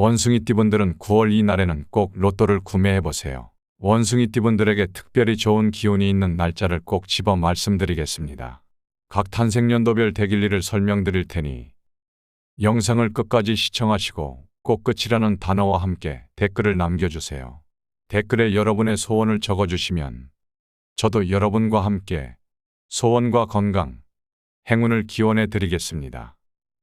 원숭이띠분들은 9월 이날에는 꼭 로또를 구매해보세요. 원숭이띠분들에게 특별히 좋은 기운이 있는 날짜를 꼭 집어 말씀드리겠습니다. 각 탄생연도별 대길리를 설명드릴 테니 영상을 끝까지 시청하시고 꼭 끝이라는 단어와 함께 댓글을 남겨주세요. 댓글에 여러분의 소원을 적어주시면 저도 여러분과 함께 소원과 건강, 행운을 기원해 드리겠습니다.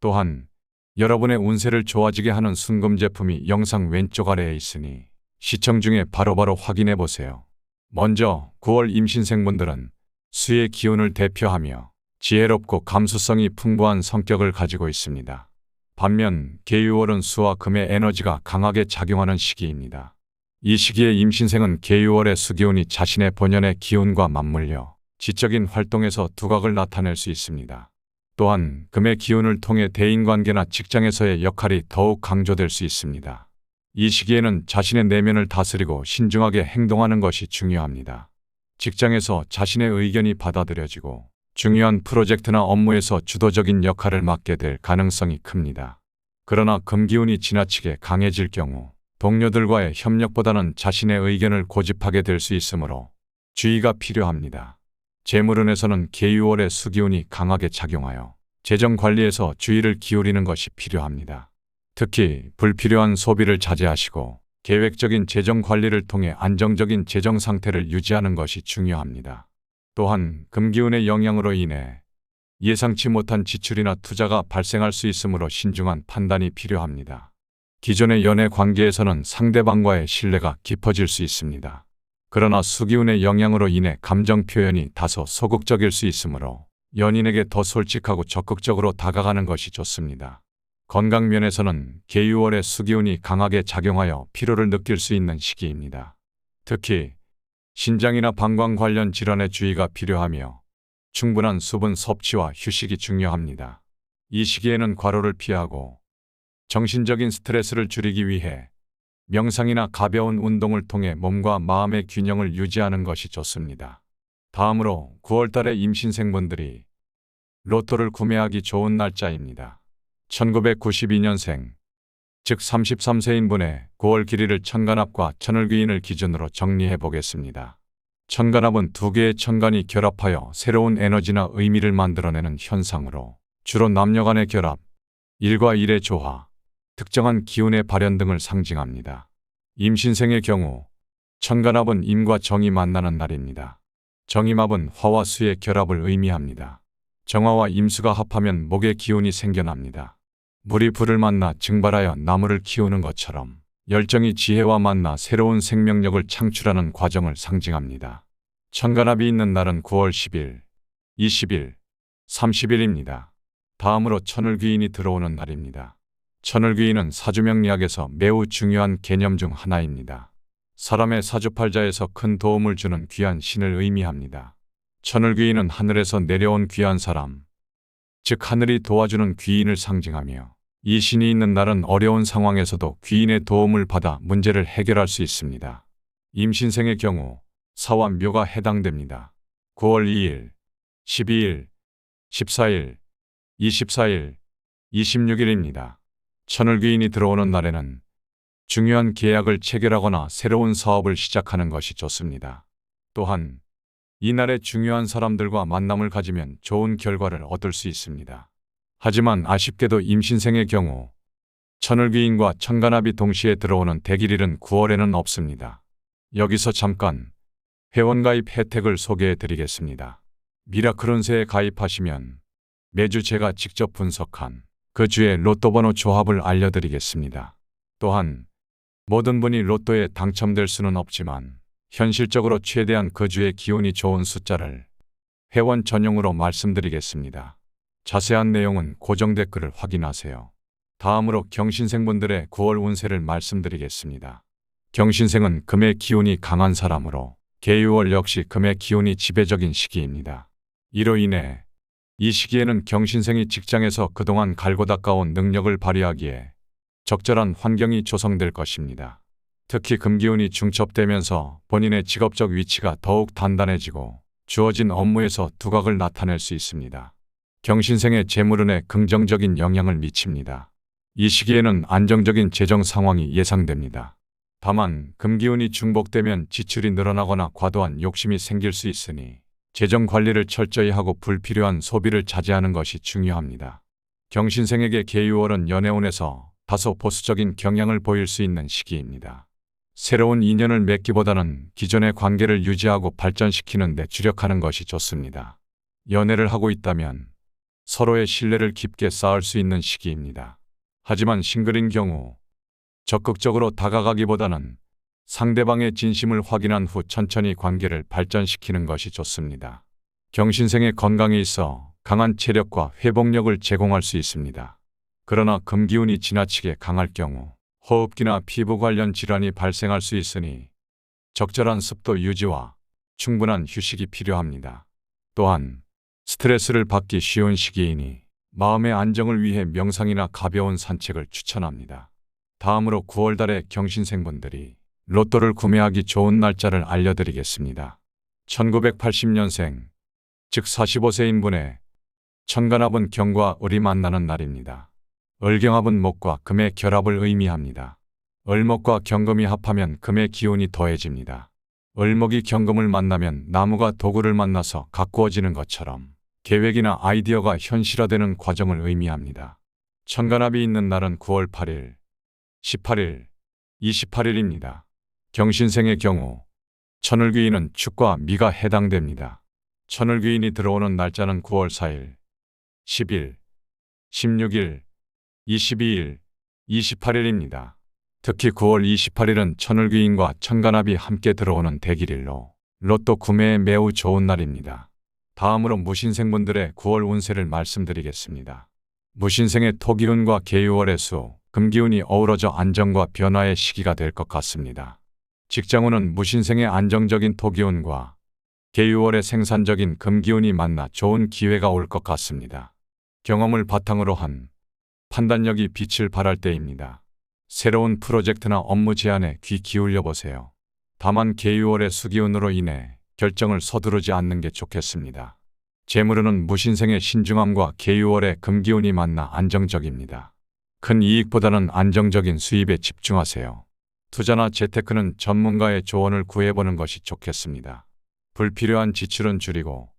또한 여러분의 운세를 좋아지게 하는 순금 제품이 영상 왼쪽 아래에 있으니 시청 중에 바로바로 확인해 보세요. 먼저 9월 임신생분들은 수의 기운을 대표하며 지혜롭고 감수성이 풍부한 성격을 가지고 있습니다. 반면 계유월은 수와 금의 에너지가 강하게 작용하는 시기입니다. 이 시기에 임신생은 계유월의 수기운이 자신의 본연의 기운과 맞물려 지적인 활동에서 두각을 나타낼 수 있습니다. 또한 금의 기운을 통해 대인관계나 직장에서의 역할이 더욱 강조될 수 있습니다. 이 시기에는 자신의 내면을 다스리고 신중하게 행동하는 것이 중요합니다. 직장에서 자신의 의견이 받아들여지고 중요한 프로젝트나 업무에서 주도적인 역할을 맡게 될 가능성이 큽니다. 그러나 금기운이 지나치게 강해질 경우 동료들과의 협력보다는 자신의 의견을 고집하게 될 수 있으므로 주의가 필요합니다. 재물운에서는 계유월의 수기운이 강하게 작용하여 재정 관리에서 주의를 기울이는 것이 필요합니다. 특히 불필요한 소비를 자제하시고 계획적인 재정 관리를 통해 안정적인 재정 상태를 유지하는 것이 중요합니다. 또한 금기운의 영향으로 인해 예상치 못한 지출이나 투자가 발생할 수 있으므로 신중한 판단이 필요합니다. 기존의 연애 관계에서는 상대방과의 신뢰가 깊어질 수 있습니다. 그러나 수기운의 영향으로 인해 감정 표현이 다소 소극적일 수 있으므로 연인에게 더 솔직하고 적극적으로 다가가는 것이 좋습니다. 건강 면에서는 계유월의 수기운이 강하게 작용하여 피로를 느낄 수 있는 시기입니다. 특히 신장이나 방광 관련 질환에 주의가 필요하며 충분한 수분 섭취와 휴식이 중요합니다. 이 시기에는 과로를 피하고 정신적인 스트레스를 줄이기 위해 명상이나 가벼운 운동을 통해 몸과 마음의 균형을 유지하는 것이 좋습니다. 다음으로 9월달에 임신생분들이 로또를 구매하기 좋은 날짜입니다. 1992년생, 즉 33세인 분의 9월 길이를 천간합과 천을귀인을 기준으로 정리해 보겠습니다. 천간합은 두 개의 천간이 결합하여 새로운 에너지나 의미를 만들어내는 현상으로 주로 남녀 간의 결합, 일과 일의 조화, 특정한 기운의 발현 등을 상징합니다. 임신생의 경우 천간합은 임과 정이 만나는 날입니다. 정임합은 화와 수의 결합을 의미합니다. 정화와 임수가 합하면 목의 기운이 생겨납니다. 물이 불을 만나 증발하여 나무를 키우는 것처럼 열정이 지혜와 만나 새로운 생명력을 창출하는 과정을 상징합니다. 천간합이 있는 날은 9월 10일, 20일, 30일입니다. 다음으로 천을귀인이 들어오는 날입니다. 천을귀인은 사주명리학에서 매우 중요한 개념 중 하나입니다. 사람의 사주팔자에서 큰 도움을 주는 귀한 신을 의미합니다. 천을귀인은 하늘에서 내려온 귀한 사람, 즉 하늘이 도와주는 귀인을 상징하며 이 신이 있는 날은 어려운 상황에서도 귀인의 도움을 받아 문제를 해결할 수 있습니다. 임신생의 경우 사와 묘가 해당됩니다. 9월 2일, 12일, 14일, 24일, 26일입니다. 천을귀인이 들어오는 날에는 중요한 계약을 체결하거나 새로운 사업을 시작하는 것이 좋습니다. 또한 이날에 중요한 사람들과 만남을 가지면 좋은 결과를 얻을 수 있습니다. 하지만 아쉽게도 임신생의 경우 천을귀인과 천간합이 동시에 들어오는 대길일은 9월에는 없습니다. 여기서 잠깐 회원가입 혜택을 소개해 드리겠습니다. 미라클 운세에 가입하시면 매주 제가 직접 분석한 그 주의 로또 번호 조합을 알려드리겠습니다. 또한 모든 분이 로또에 당첨될 수는 없지만 현실적으로 최대한 그 주의 기운이 좋은 숫자를 회원 전용으로 말씀드리겠습니다. 자세한 내용은 고정 댓글을 확인하세요. 다음으로 경신생분들의 9월 운세를 말씀드리겠습니다. 경신생은 금의 기운이 강한 사람으로 계유월 역시 금의 기운이 지배적인 시기입니다. 이로 인해 이 시기에는 경신생이 직장에서 그동안 갈고 닦아온 능력을 발휘하기에 적절한 환경이 조성될 것입니다. 특히 금기운이 중첩되면서 본인의 직업적 위치가 더욱 단단해지고 주어진 업무에서 두각을 나타낼 수 있습니다. 경신생의 재물운에 긍정적인 영향을 미칩니다. 이 시기에는 안정적인 재정 상황이 예상됩니다. 다만 금기운이 중복되면 지출이 늘어나거나 과도한 욕심이 생길 수 있으니 재정 관리를 철저히 하고 불필요한 소비를 자제하는 것이 중요합니다. 경신생에게 계유월은 연애운에서 다소 보수적인 경향을 보일 수 있는 시기입니다. 새로운 인연을 맺기보다는 기존의 관계를 유지하고 발전시키는 데 주력하는 것이 좋습니다. 연애를 하고 있다면 서로의 신뢰를 깊게 쌓을 수 있는 시기입니다. 하지만 싱글인 경우 적극적으로 다가가기보다는 상대방의 진심을 확인한 후 천천히 관계를 발전시키는 것이 좋습니다. 경신생의 건강에 있어 강한 체력과 회복력을 제공할 수 있습니다. 그러나 금기운이 지나치게 강할 경우 호흡기나 피부 관련 질환이 발생할 수 있으니 적절한 습도 유지와 충분한 휴식이 필요합니다. 또한 스트레스를 받기 쉬운 시기이니 마음의 안정을 위해 명상이나 가벼운 산책을 추천합니다. 다음으로 9월 달에 경신생분들이 로또를 구매하기 좋은 날짜를 알려드리겠습니다. 1980년생, 즉 45세인 분의 천간합은 경과 을이 만나는 날입니다. 을경합은 목과 금의 결합을 의미합니다. 을목과 경금이 합하면 금의 기운이 더해집니다. 을목이 경금을 만나면 나무가 도구를 만나서 가꾸어지는 것처럼 계획이나 아이디어가 현실화되는 과정을 의미합니다. 천간합이 있는 날은 9월 8일, 18일, 28일입니다. 경신생의 경우 천을귀인은 축과 미가 해당됩니다. 천을귀인이 들어오는 날짜는 9월 4일, 10일, 16일, 22일, 28일입니다. 특히 9월 28일은 천을귀인과 천간합이 함께 들어오는 대길일로 로또 구매에 매우 좋은 날입니다. 다음으로 무신생분들의 9월 운세를 말씀드리겠습니다. 무신생의 토기운과 계유월의 수, 금기운이 어우러져 안정과 변화의 시기가 될 것 같습니다. 직장운은 무신생의 안정적인 토기운과 계유월의 생산적인 금기운이 만나 좋은 기회가 올 것 같습니다. 경험을 바탕으로 한 판단력이 빛을 발할 때입니다. 새로운 프로젝트나 업무 제안에 귀 기울여 보세요. 다만 계유월의 수기운으로 인해 결정을 서두르지 않는 게 좋겠습니다. 재물운은 무신생의 신중함과 계유월의 금기운이 만나 안정적입니다. 큰 이익보다는 안정적인 수입에 집중하세요. 투자나 재테크는 전문가의 조언을 구해보는 것이 좋겠습니다. 불필요한 지출은 줄이고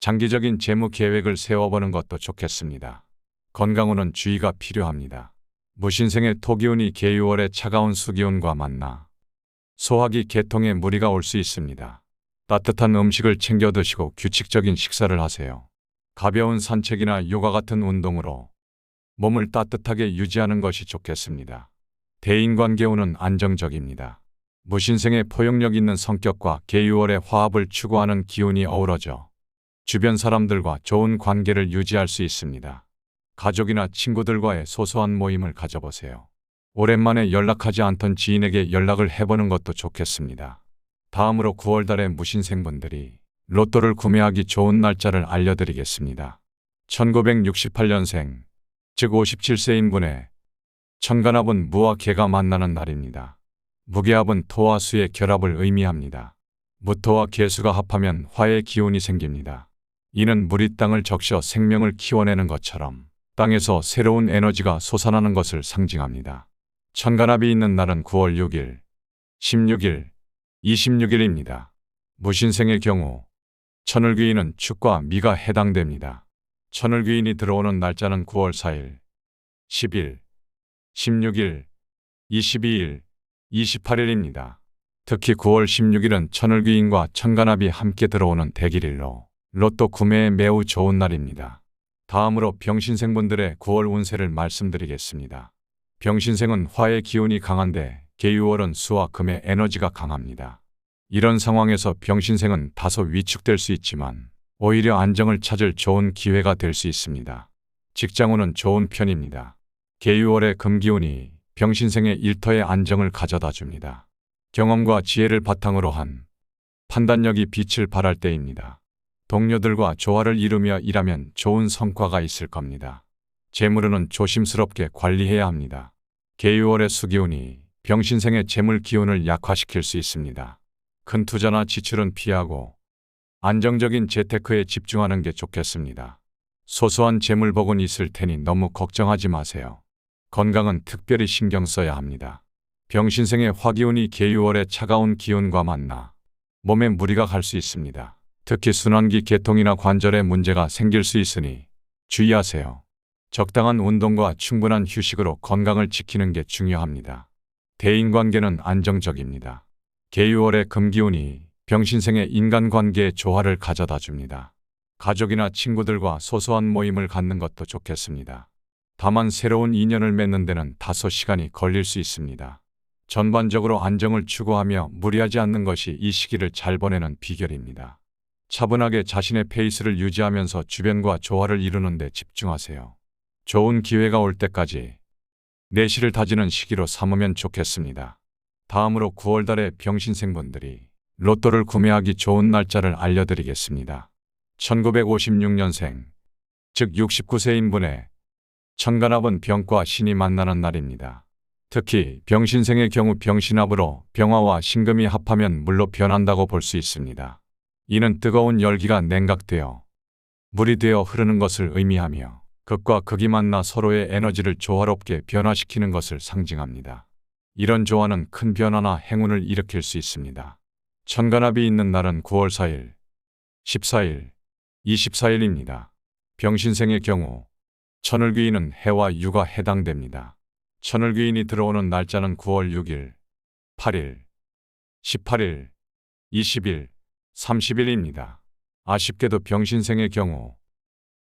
장기적인 재무 계획을 세워보는 것도 좋겠습니다. 건강운은 주의가 필요합니다. 무신생의 토기운이 계유월의 차가운 수기운과 만나 소화기 계통에 무리가 올 수 있습니다. 따뜻한 음식을 챙겨 드시고 규칙적인 식사를 하세요. 가벼운 산책이나 요가 같은 운동으로 몸을 따뜻하게 유지하는 것이 좋겠습니다. 대인관계운은 안정적입니다. 무신생의 포용력 있는 성격과 계유월의 화합을 추구하는 기운이 어우러져 주변 사람들과 좋은 관계를 유지할 수 있습니다. 가족이나 친구들과의 소소한 모임을 가져보세요. 오랜만에 연락하지 않던 지인에게 연락을 해보는 것도 좋겠습니다. 다음으로 9월 달에 무신생분들이 로또를 구매하기 좋은 날짜를 알려드리겠습니다. 1968년생, 즉 57세인 분의 천간합은 무와 개가 만나는 날입니다. 무개합은 토와 수의 결합을 의미합니다. 무토와 개수가 합하면 화의 기운이 생깁니다. 이는 물이 땅을 적셔 생명을 키워내는 것처럼 땅에서 새로운 에너지가 솟아나는 것을 상징합니다. 천간합이 있는 날은 9월 6일, 16일, 26일입니다. 무신생의 경우 천을귀인은 축과 미가 해당됩니다. 천을귀인이 들어오는 날짜는 9월 4일, 10일, 16일, 22일, 28일입니다. 특히 9월 16일은 천을귀인과 천간합이 함께 들어오는 대길일로 로또 구매에 매우 좋은 날입니다. 다음으로 병신생분들의 9월 운세를 말씀드리겠습니다. 병신생은 화의 기운이 강한데 계유월은 수와 금의 에너지가 강합니다. 이런 상황에서 병신생은 다소 위축될 수 있지만 오히려 안정을 찾을 좋은 기회가 될 수 있습니다. 직장운은 좋은 편입니다. 계유월의 금기운이 병신생의 일터에 안정을 가져다 줍니다. 경험과 지혜를 바탕으로 한 판단력이 빛을 발할 때입니다. 동료들과 조화를 이루며 일하면 좋은 성과가 있을 겁니다. 재물운은 조심스럽게 관리해야 합니다. 계유월의 수기운이 병신생의 재물 기운을 약화시킬 수 있습니다. 큰 투자나 지출은 피하고 안정적인 재테크에 집중하는 게 좋겠습니다. 소소한 재물복은 있을 테니 너무 걱정하지 마세요. 건강은 특별히 신경 써야 합니다. 병신생의 화기운이 계유월의 차가운 기운과 만나 몸에 무리가 갈 수 있습니다. 특히 순환기 계통이나 관절에 문제가 생길 수 있으니 주의하세요. 적당한 운동과 충분한 휴식으로 건강을 지키는 게 중요합니다. 대인관계는 안정적입니다. 계유월의 금기운이 병신생의 인간관계에 조화를 가져다 줍니다. 가족이나 친구들과 소소한 모임을 갖는 것도 좋겠습니다. 다만 새로운 인연을 맺는 데는 다소 시간이 걸릴 수 있습니다. 전반적으로 안정을 추구하며 무리하지 않는 것이 이 시기를 잘 보내는 비결입니다. 차분하게 자신의 페이스를 유지하면서 주변과 조화를 이루는 데 집중하세요. 좋은 기회가 올 때까지 내실을 다지는 시기로 삼으면 좋겠습니다. 다음으로 9월달에 병신생분들이 로또를 구매하기 좋은 날짜를 알려드리겠습니다. 1956년생, 즉 69세인분의 천간합은 병과 신이 만나는 날입니다. 특히 병신생의 경우 병신합으로 병화와 신금이 합하면 물로 변한다고 볼 수 있습니다. 이는 뜨거운 열기가 냉각되어 물이 되어 흐르는 것을 의미하며 극과 극이 만나 서로의 에너지를 조화롭게 변화시키는 것을 상징합니다. 이런 조화는 큰 변화나 행운을 일으킬 수 있습니다. 천간합이 있는 날은 9월 4일, 14일, 24일입니다. 병신생의 경우 천을귀인은 해와 유가 해당됩니다. 천을귀인이 들어오는 날짜는 9월 6일, 8일, 18일, 20일, 30일입니다. 아쉽게도 병신생의 경우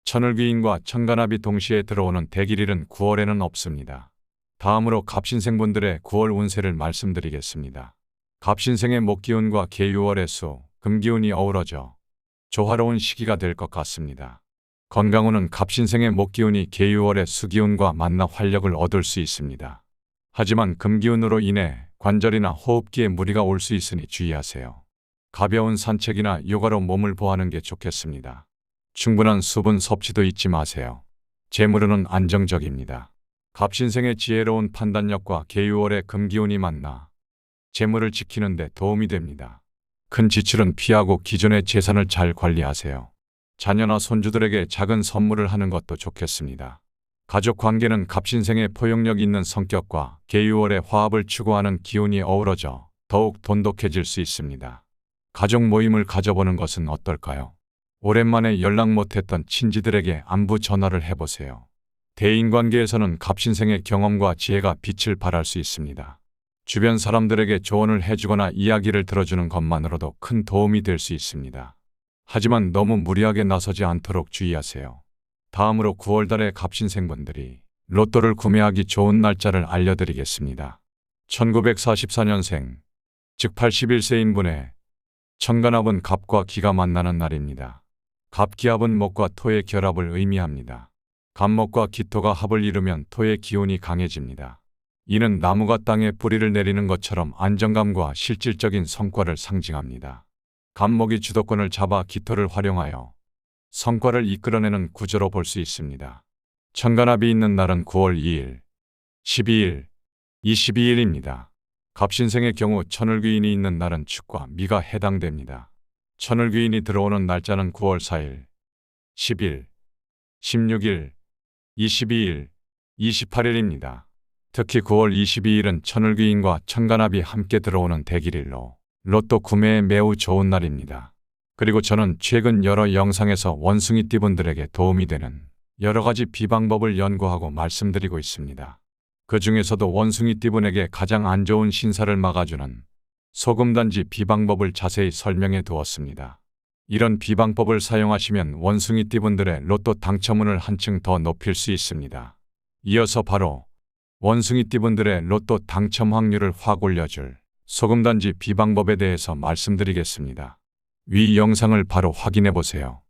천을귀인과 천간합이 동시에 들어오는 대길일은 9월에는 없습니다. 다음으로 갑신생분들의 9월 운세를 말씀드리겠습니다. 갑신생의 목기운과 계유월의 수, 금기운이 어우러져 조화로운 시기가 될 것 같습니다. 건강운은 갑신생의 목기운이 계유월의 수기운과 만나 활력을 얻을 수 있습니다. 하지만 금기운으로 인해 관절이나 호흡기에 무리가 올 수 있으니 주의하세요. 가벼운 산책이나 요가로 몸을 보하는 게 좋겠습니다. 충분한 수분 섭취도 잊지 마세요. 재물운은 안정적입니다. 갑신생의 지혜로운 판단력과 계유월의 금기운이 만나 재물을 지키는 데 도움이 됩니다. 큰 지출은 피하고 기존의 재산을 잘 관리하세요. 자녀나 손주들에게 작은 선물을 하는 것도 좋겠습니다. 가족 관계는 갑신생의 포용력 있는 성격과 계유월의 화합을 추구하는 기운이 어우러져 더욱 돈독해질 수 있습니다. 가족 모임을 가져보는 것은 어떨까요? 오랜만에 연락 못했던 친지들에게 안부 전화를 해보세요. 대인관계에서는 갑신생의 경험과 지혜가 빛을 발할 수 있습니다. 주변 사람들에게 조언을 해주거나 이야기를 들어주는 것만으로도 큰 도움이 될 수 있습니다. 하지만 너무 무리하게 나서지 않도록 주의하세요. 다음으로 9월달에 갑신생분들이 로또를 구매하기 좋은 날짜를 알려드리겠습니다. 1944년생, 즉 81세인분의 천간합은 갑과 기가 만나는 날입니다. 갑기합은 목과 토의 결합을 의미합니다. 갑목과 기토가 합을 이루면 토의 기운이 강해집니다. 이는 나무가 땅에 뿌리를 내리는 것처럼 안정감과 실질적인 성과를 상징합니다. 갑목이 주도권을 잡아 기토를 활용하여 성과를 이끌어내는 구조로 볼 수 있습니다. 천간합이 있는 날은 9월 2일, 12일, 22일입니다. 갑신생의 경우 천을귀인이 있는 날은 축과 미가 해당됩니다. 천을귀인이 들어오는 날짜는 9월 4일, 10일, 16일, 22일, 28일입니다. 특히 9월 22일은 천을귀인과 천간합이 함께 들어오는 대길일로 로또 구매에 매우 좋은 날입니다. 그리고 저는 최근 여러 영상에서 원숭이띠분들에게 도움이 되는 여러 가지 비방법을 연구하고 말씀드리고 있습니다. 그 중에서도 원숭이띠분에게 가장 안 좋은 신사를 막아주는 소금단지 비방법을 자세히 설명해 두었습니다. 이런 비방법을 사용하시면 원숭이띠분들의 로또 당첨운을 한층 더 높일 수 있습니다. 이어서 바로 원숭이띠분들의 로또 당첨 확률을 확 올려줄 소금단지 비방법에 대해서 말씀드리겠습니다. 위 영상을 바로 확인해 보세요.